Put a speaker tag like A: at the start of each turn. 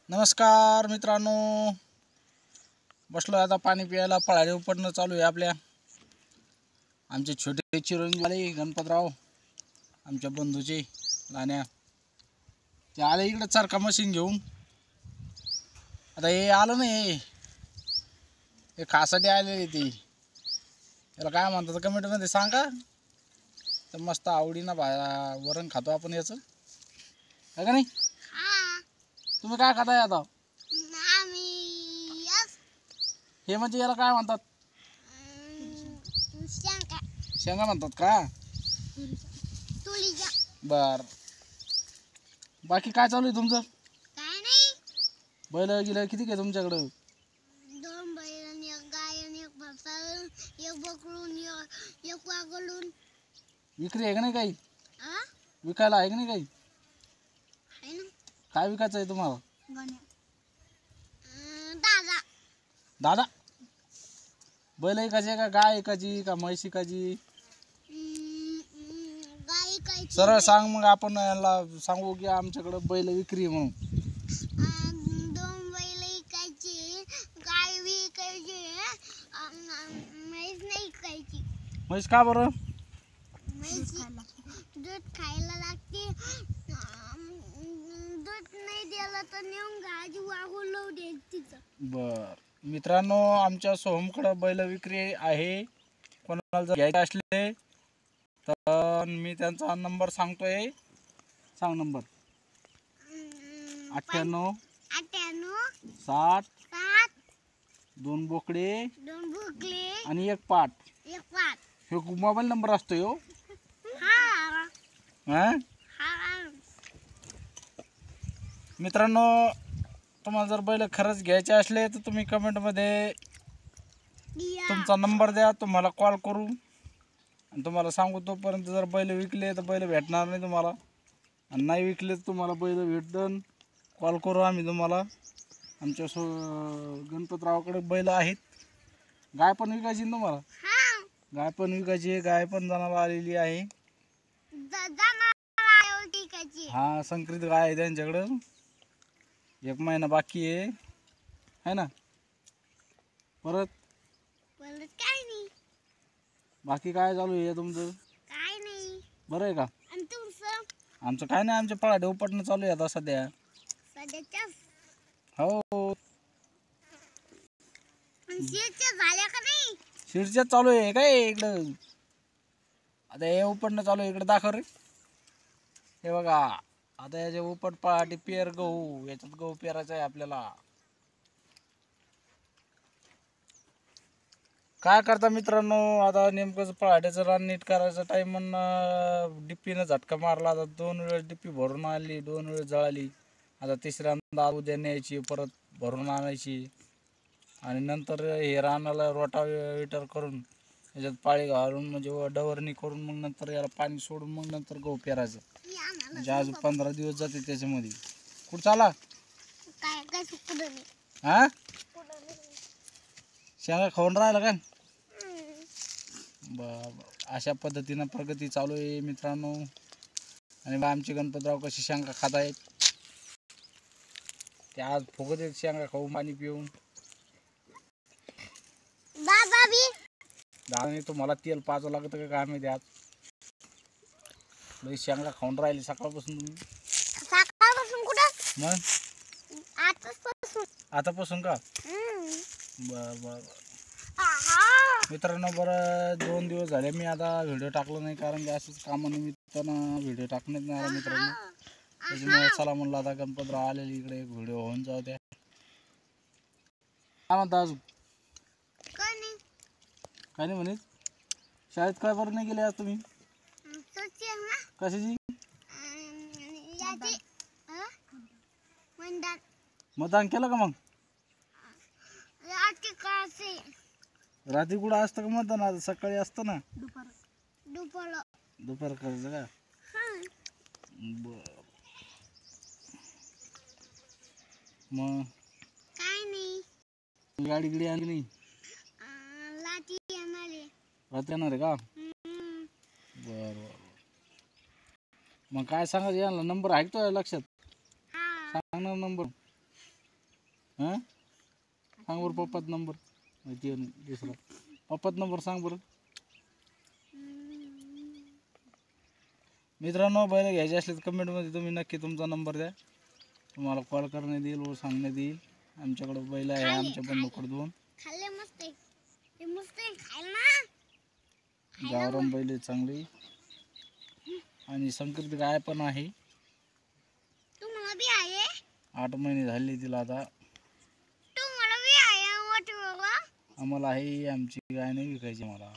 A: नमस्कार मित्रांनो, बसलो आता पाणी प्यायला. पळाले उपटणं चालू आहे आपल्या. आमचे छोटे चिरंजीवाले गणपतराव, आमच्या बंधूचे लाण्या, ते आले इकडे चरखा मशीन घेऊन. आता हे आलं नाही, हे खासाठी आलेले. ते याला काय म्हणतात कमेंटमध्ये सांगा. तर मस्त आवडीनं वरण खातो आपण याचं, आहे का नाही? तुम्ही काय खाताय आता? हे म्हणजे याला काय म्हणतात? शेंगा म्हणतात का? बर, बाकी काय चालू आहे तुमचं?
B: काय नाही.
A: बैल गिल किती आहे तुमच्याकडं?
B: 2 बैल आणि 1 गाय आणि 1 म्हैस, 1 बकरून, 1 वाघळून.
A: विक्री आहे का नाही काही?
B: आ?
A: विकायला आहे का नाही काही?
B: आहे ना.
A: काय विकायचं आहे तुम्हाला?
B: दादा.
A: दादा, बैल ऐकायची आहे का, गाय ऐकायची का, म्हैस ऐकायची?
B: गाय काय?
A: सरळ सांग, मग आपण याला सांगू की आमच्याकडे बैल विक्री आहे म्हणून.
B: 2 बैल ऐकायची, गाय विकायची, म्हैस नाही ऐकायची.
A: म्हैस का बरं?
B: म्हैस दूध खायला लागते. दूध नाही दिलं तर नेऊन गाजी वागून देईल तिचं.
A: बर मित्रांनो, आमच्या सोहमकडे बैल विक्री आहे. कोणाला जर घ्यायचे असले तर मी त्यांचा नंबर सांगतोय. सांग नंबर. 98 60
B: 7
A: 2 बोकडे
B: 2 भुकले
A: आणि 1 पाट.
B: 1 पाट.
A: हे मोबाईल नंबर असतो हो.
B: हा.
A: मित्रांनो, तुम्हाला जर बैल खरंच घ्यायचे असले तर तुम्ही कमेंटमध्ये तुमचा नंबर द्या, तुम्हाला कॉल करू आणि तुम्हाला सांगू. तोपर्यंत जर बैल विकले तर बैल भेटणार नाही तुम्हाला, आणि नाही विकले तर तुम्हाला बैल भेटन. कॉल करू आम्ही तुम्हाला. आमच्या गणपतरावकडे बैल आहेत. गाय पण विकायची ना तुम्हाला? गाय पण विकायची आहे. गाय पण जनाला आलेली आहे. हा, संकरित गाय आहे त्यांच्याकडं. 1 महिना बाकी आहे ना. परत
B: काय नाही.
A: बाकी काय चालू आहे तुमचं?
B: काय नाही.
A: बरं आहे का?
B: आणि तुमचं?
A: आमचं काय नाही, आमच्या पळाडे उपटणं चालू आहे आता सध्या.
B: सध्याच्या
A: हो,
B: झाल्या का नाही?
A: शिरच्याच चालू आहे काय इकडं. आता हे उपटणं चालू आहे. इकडे दाखव रे. हे बघा, आता याचे उपट पळाटी पेर गहू, याच्यात गहू पेरायचा आहे आपल्याला. काय करता मित्रांनो, आता नेमकं पळाट्याचं रान नीट करायचं टाइम, डिप्पीनं झटका मारला. आता 2 वेळेस डिप्पी भरून आणली, 2 वेळेस जळाली. आता तिसऱ्यांदा उद्या न्यायची, परत भरून आणायची, आणि नंतर हे रानाला रोटावेटर करून याच्यात पाळी घालून, म्हणजे डवरणी करून, मग नंतर याला पाणी सोडून, मग नंतर गहू पेरायचं. म्हणजे आज 15 दिवस जाते त्याच्यामध्ये. कुठं चाला? हा, शेंगा खाऊन राहिला का? अशा पद्धतीनं प्रगती चालू आहे मित्रांनो. आणि आमचे गणपतराव कशी शेंगा खात आहेत ते आज फुगत आहेत. शेंगा खाऊ, पाणी पिऊन. दादाने तुम्हाला तेल पाजावं लागतं का काय माहिती. आज लई शेंगा खाऊन राहिले सकाळपासून तुम्ही.
B: कुठं?
A: मग आतापासून का? बर मित्रांनो, बरं 2 दिवस झाले मी आता व्हिडिओ टाकला नाही, कारण की असंच कामानिमित्तानं व्हिडिओ टाकण्यात नाही आला मित्रांनो. त्याच्यामुळे चला म्हणलं आता गणपतराव आलेली इकडे, एक व्हिडिओ होऊन जाऊ द्या. काय म्हणता अजून? काय नाही म्हणत. शाळेत काय बरं नाही गेले आज तुम्ही? कशाची? मतदान केलं का? मग रात्री कुठं असतं का मतदान? आज सकाळी असतं ना. दुपार करायचं का? बर, मग
B: काय नाही.
A: गाडी गिडी आणली नाही? रात्री येणार आहे का? बर, मग काय सांगायचं यांना? नंबर आहे तो लक्षात? सांग ना नंबर. हां सांग बरं पप्पाचा नंबर माहिती आहे दुसरा पप्पाचा नंबर सांग बरं. मित्रांनो बैल घ्यायचे असले तर कमेंटमध्ये तुम्ही नक्की तुमचा नंबर द्या, तुम्हाला कॉल करण्यात येईल व सांगण्यात येईल. आमच्याकडं बैल आहे आमच्या बंधूकडे दोन
B: खाल्ले मस्त आहे, ते मस्त आहे खायला ना.
A: गावरान बैल आहे चांगली आणि संकरित गाय पण आहे.
B: तुम्हाला बी आहे,
A: 8 महिने झाले तिला आता.
B: तुम्हाला बी आहे मोठे बाबा.
A: आम्हाला आहे, आमची गाय नाही विकायची मला.